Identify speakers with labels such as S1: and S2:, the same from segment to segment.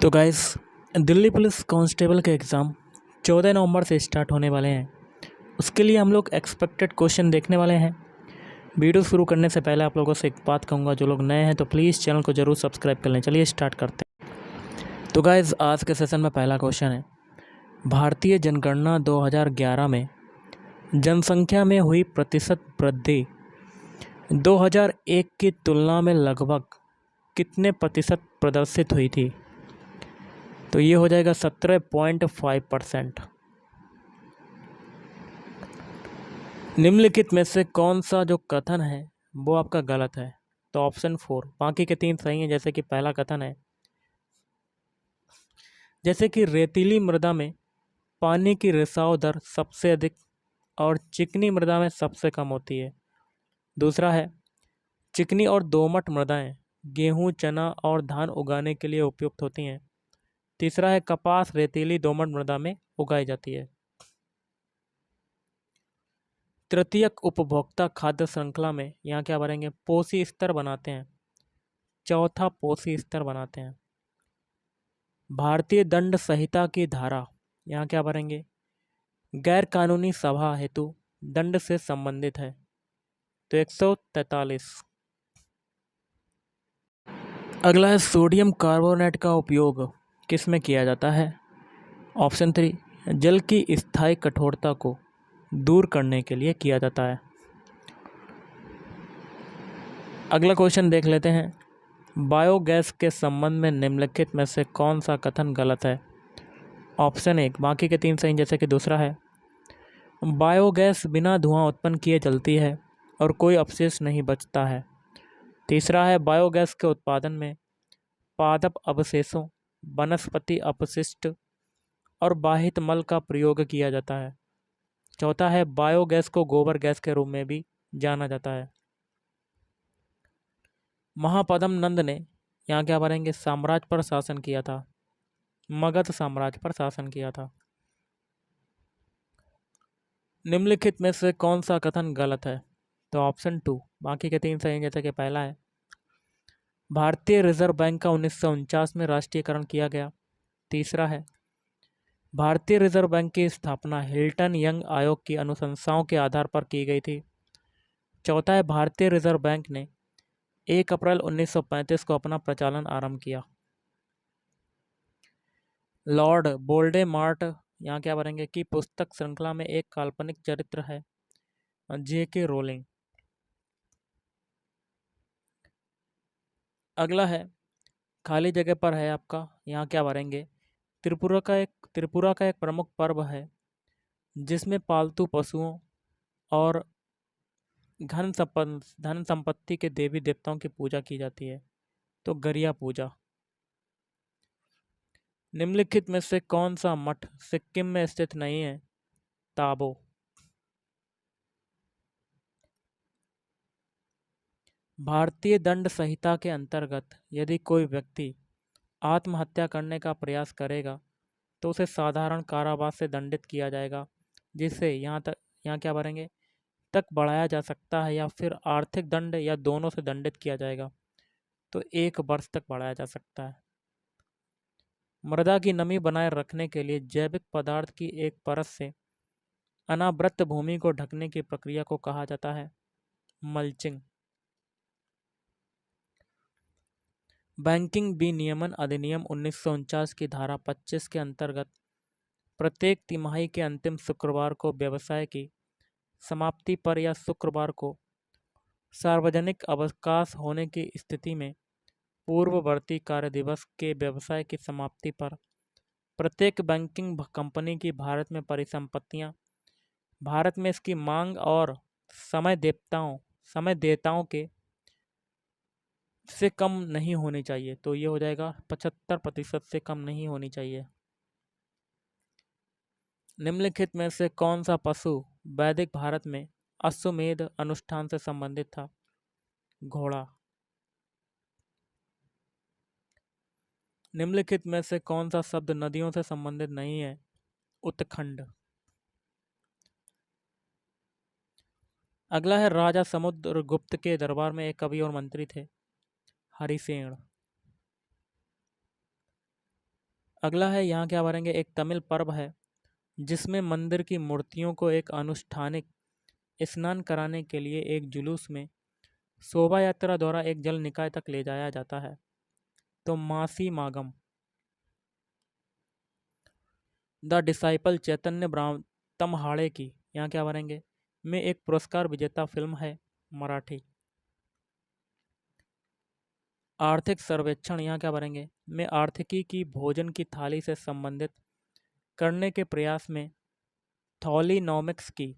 S1: तो guys, Delhi police constable के exam 14 नवंबर से स्टार्ट होने वाले हैं। उसके लिए हम लोग एक्सपेक्टेड क्वेश्चन देखने वाले हैं। वीडियो शुरू करने से पहले आप लोगों से एक बात कहूँगा, जो लोग नए हैं तो प्लीज़ चैनल को ज़रूर सब्सक्राइब कर लें। चलिए स्टार्ट करते हैं। तो गाइस, आज के सेशन में पहला क्वेश्चन है, भारतीय जनगणना 2011 में जनसंख्या में हुई प्रतिशत वृद्धि 2001 की तुलना में लगभग कितने प्रतिशत प्रदर्शित हुई थी? तो ये हो जाएगा 17.5%। निम्नलिखित में से कौन सा जो कथन है वो आपका गलत है? तो ऑप्शन 4, बाकी के 3 सही हैं। जैसे कि पहला कथन है, जैसे कि रेतीली मृदा में पानी की रिसाव दर सबसे अधिक और चिकनी मृदा में सबसे कम होती है। दूसरा है, चिकनी और दोमट मृदाएं गेहूं, चना और धान उगाने के लिए उपयुक्त होती हैं। तीसरा है, कपास रेतीली दोमट मृदा में उगाई जाती है। तृतीयक उपभोक्ता खाद्य श्रृंखला में यहाँ क्या भरेंगे? पोषी स्तर बनाते हैं। चौथा पोषी स्तर बनाते हैं। भारतीय दंड संहिता की धारा यहाँ क्या भरेंगे? गैर कानूनी सभा हेतु दंड से संबंधित है। तो 143। अगला है, सोडियम कार्बोनेट का उपयोग किस में किया जाता है? ऑप्शन 3, जल की स्थायी कठोरता को दूर करने के लिए किया जाता है। अगला क्वेश्चन देख लेते हैं, बायोगैस के संबंध में निम्नलिखित में से कौन सा कथन गलत है? ऑप्शन 1, बाकी के 3 सही। जैसे कि दूसरा है, बायोगैस बिना धुआं उत्पन्न किए जलती है और कोई अवशेष नहीं बचता है। तीसरा है, बायोगैस के उत्पादन में पादप अवशेषों, वनस्पति अपशिष्ट और बाहित मल का प्रयोग किया जाता है। चौथा है, बायोगैस को गोबर गैस के रूप में भी जाना जाता है। महापद्म नंद ने यहाँ क्या भरेंगे? साम्राज्य पर शासन किया था। मगध साम्राज्य पर शासन किया था। निम्नलिखित में से कौन सा कथन गलत है? तो ऑप्शन 2, बाकी के 3 सही। जैसे कि पहला है, भारतीय रिजर्व बैंक का 1949 में राष्ट्रीयकरण किया गया। तीसरा है, भारतीय रिजर्व बैंक की स्थापना हिल्टन यंग आयोग की अनुशंसाओं के आधार पर की गई थी। चौथा है, भारतीय रिजर्व बैंक ने 1 अप्रैल 1935 को अपना प्रचालन आरंभ किया। लॉर्ड वोल्डेमॉर्ट यहाँ क्या भरेंगे कि पुस्तक श्रृंखला में एक काल्पनिक चरित्र है J.K. रोलिंग। अगला है, खाली जगह पर है आपका, यहाँ क्या भरेंगे? त्रिपुरा का एक प्रमुख पर्व है जिसमें पालतू पशुओं और धन संपत्ति के देवी देवताओं की पूजा की जाती है। तो गरिया पूजा। निम्नलिखित में से कौन सा मठ सिक्किम में स्थित नहीं है? ताबो। भारतीय दंड संहिता के अंतर्गत यदि कोई व्यक्ति आत्महत्या करने का प्रयास करेगा तो उसे साधारण कारावास से दंडित किया जाएगा, जिससे यहाँ क्या भरेंगे? तक बढ़ाया जा सकता है, या फिर आर्थिक दंड या दोनों से दंडित किया जाएगा। तो 1 वर्ष तक बढ़ाया जा सकता है। मृदा की नमी बनाए रखने के लिए जैविक पदार्थ की एक परत से अनावृत भूमि को ढकने की प्रक्रिया को कहा जाता है मल्चिंग। बैंकिंग विनियमन अधिनियम 1949 की धारा 25 के अंतर्गत प्रत्येक तिमाही के अंतिम शुक्रवार को व्यवसाय की समाप्ति पर या शुक्रवार को सार्वजनिक अवकाश होने की स्थिति में पूर्ववर्ती कार्य दिवस के व्यवसाय की समाप्ति पर प्रत्येक बैंकिंग कंपनी की भारत में परिसंपत्तियां भारत में इसकी मांग और समय देताओं के से कम नहीं होनी चाहिए। तो ये हो जाएगा 75% से कम नहीं होनी चाहिए। निम्नलिखित में से कौन सा पशु वैदिक भारत में अश्वमेध अनुष्ठान से संबंधित था? घोड़ा। निम्नलिखित में से कौन सा शब्द नदियों से संबंधित नहीं है? उत्तखंड। अगला है, राजा समुद्रगुप्त के दरबार में एक कवि और मंत्री थे, हरिसेन। अगला है, यहाँ क्या भरेंगे, एक तमिल पर्व है जिसमें मंदिर की मूर्तियों को एक अनुष्ठानिक स्नान कराने के लिए एक जुलूस में शोभा यात्रा द्वारा एक जल निकाय तक ले जाया जाता है। तो मासी मागम। द डिसाइपल चैतन्य तमहाड़े की, यहाँ क्या भरेंगे, में एक पुरस्कार विजेता फिल्म है, मराठी। आर्थिक सर्वेक्षण, यहाँ क्या भरेंगे, में आर्थिकी की भोजन की थाली से संबंधित करने के प्रयास में थॉलीनॉमिक्स की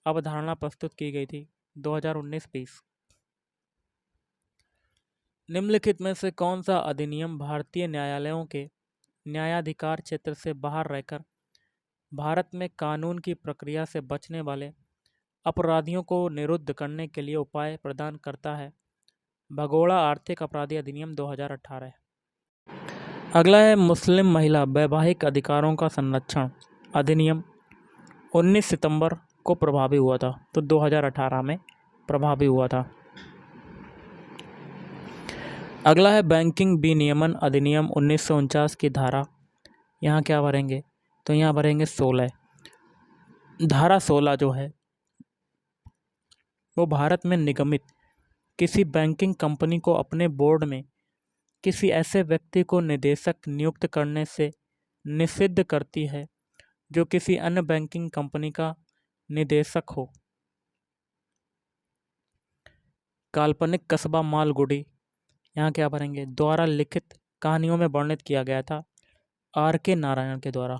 S1: अवधारणा प्रस्तुत की गई थी, 2019-20। निम्नलिखित में से कौन सा अधिनियम भारतीय न्यायालयों के न्यायाधिकार क्षेत्र से बाहर रहकर भारत में कानून की प्रक्रिया से बचने वाले अपराधियों को निरुद्ध करने के लिए उपाय प्रदान करता है? भगोड़ा आर्थिक अपराधी अधिनियम 2018। अगला है, मुस्लिम महिला वैवाहिक अधिकारों का संरक्षण अधिनियम 19 सितंबर को प्रभावी हुआ था, तो 2018 में प्रभावी हुआ था। अगला है, बैंकिंग विनियमन अधिनियम 1949 की धारा, यहाँ क्या भरेंगे, तो यहाँ भरेंगे 16। धारा 16 जो है वो भारत में निगमित किसी बैंकिंग कंपनी को अपने बोर्ड में किसी ऐसे व्यक्ति को निदेशक नियुक्त करने से निषिद्ध करती है जो किसी अन्य बैंकिंग कंपनी का निदेशक हो। काल्पनिक कस्बा मालगुडी, यहाँ क्या भरेंगे, द्वारा लिखित कहानियों में वर्णित किया गया था, R.K. नारायण के द्वारा।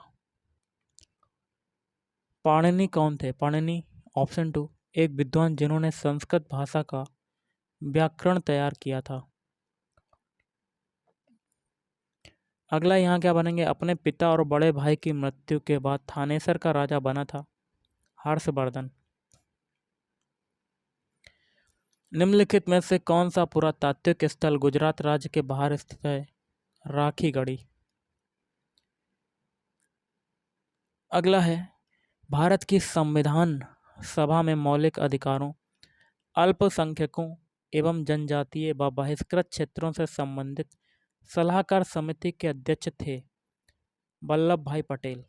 S1: पाणिनि कौन थे? पाणिनि ऑप्शन 2, एक विद्वान जिन्होंने संस्कृत भाषा का व्याकरण तैयार किया था। अगला यहाँ क्या बनेंगे, अपने पिता और बड़े भाई की मृत्यु के बाद थानेसर का राजा बना था, हर्षवर्धन। निम्नलिखित में से कौन सा पुरातात्विक स्थल गुजरात राज्य के बाहर स्थित है? राखीगढ़ी। अगला है, भारत की संविधान सभा में मौलिक अधिकारों, अल्पसंख्यकों एवं जनजातीय व बहिष्कृत क्षेत्रों से संबंधित सलाहकार समिति के अध्यक्ष थे वल्लभ भाई पटेल।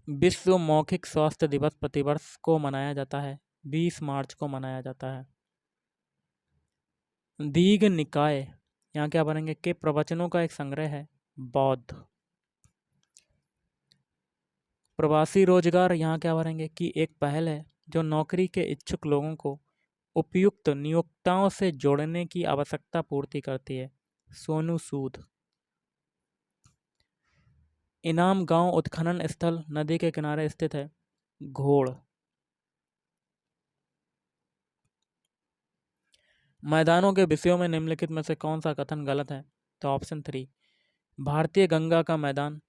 S1: विश्व मौखिक स्वास्थ्य दिवस प्रतिवर्ष को मनाया जाता है, 20 मार्च को मनाया जाता है। दीघ निकाय, यहाँ क्या बनेंगे, के प्रवचनों का एक संग्रह है, बौद्ध। प्रवासी रोजगार, यहाँ क्या भरेंगे, कि एक पहल है जो नौकरी के इच्छुक लोगों को उपयुक्त नियोक्ताओं से जोड़ने की आवश्यकता पूर्ति करती है, सोनू सूद। इनाम गांव उत्खनन स्थल नदी के किनारे स्थित है, घोड़। मैदानों के विषयों में निम्नलिखित में से कौन सा कथन गलत है? तो ऑप्शन 3, भारतीय गंगा का मैदान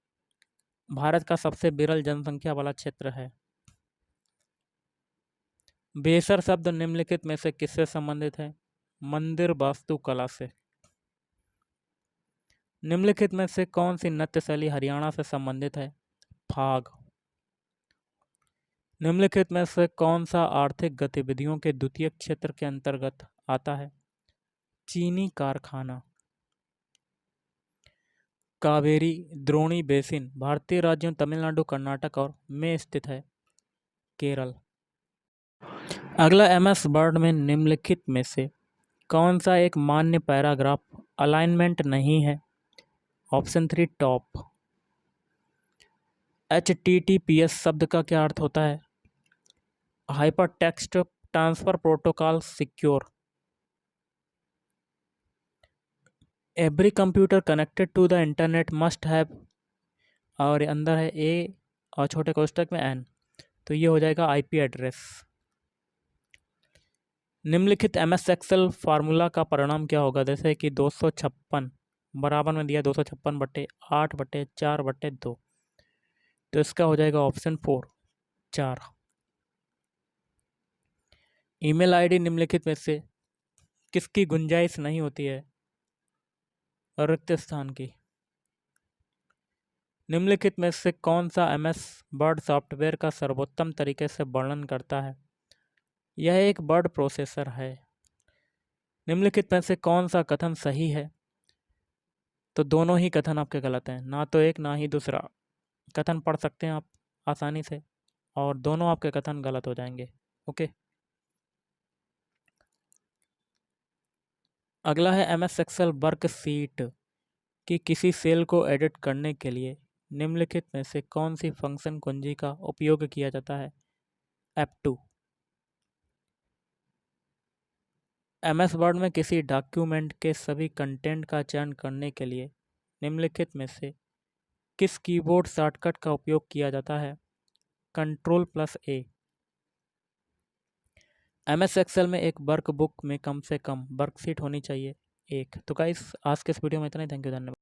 S1: भारत का सबसे विरल जनसंख्या वाला क्षेत्र है। बेसर शब्द निम्नलिखित में से किससे संबंधित है? मंदिर वास्तुकला से। निम्नलिखित में से कौन सी नृत्य शैली हरियाणा से संबंधित है? फाग। निम्नलिखित में से कौन सा आर्थिक गतिविधियों के द्वितीय क्षेत्र के अंतर्गत आता है? चीनी कारखाना। कावेरी द्रोणी बेसिन भारतीय राज्यों तमिलनाडु, कर्नाटक और में स्थित है, केरल। अगला, MS वर्ड में निम्नलिखित में से कौन सा एक मान्य पैराग्राफ अलाइनमेंट नहीं है? Option 3, top. HTTPS शब्द का क्या अर्थ होता है? Hypertext transfer protocol secure. Every computer connected to the internet must have, और अंदर है ए और छोटे कोष्टक में एन, तो ये हो जाएगा IP एड्रेस। निम्नलिखित MS एक्सेल फार्मूला का परिणाम क्या होगा? जैसे कि 256 बराबर में दिया 256/8/4/2, तो इसका हो जाएगा ऑप्शन 4, 4। ईमेल ID निम्नलिखित में से किसकी गुंजाइश नहीं होती है? रिक्त स्थान की। निम्नलिखित में से कौन सा MS वर्ड सॉफ्टवेयर का सर्वोत्तम तरीके से वर्णन करता है? यह एक वर्ड प्रोसेसर है। निम्नलिखित में से कौन सा कथन सही है? तो दोनों ही कथन आपके गलत हैं, ना तो एक ना ही दूसरा कथन पढ़ सकते हैं आप आसानी से, और दोनों आपके कथन गलत हो जाएंगे। ओके, अगला है MS एक्सेल वर्कशीट कि किसी सेल को एडिट करने के लिए निम्नलिखित में से कौन सी फंक्शन कुंजी का उपयोग किया जाता है। F2। MS वर्ड में किसी डॉक्यूमेंट के सभी कंटेंट का चयन करने के लिए निम्नलिखित में से किस कीबोर्ड शॉर्टकट का उपयोग किया जाता है। Ctrl+A। MS एक्सेल में एक वर्कबुक में कम से कम वर्कशीट होनी चाहिए एक। तो गाइस आज के इस वीडियो में इतना ही। थैंक यू, धन्यवाद।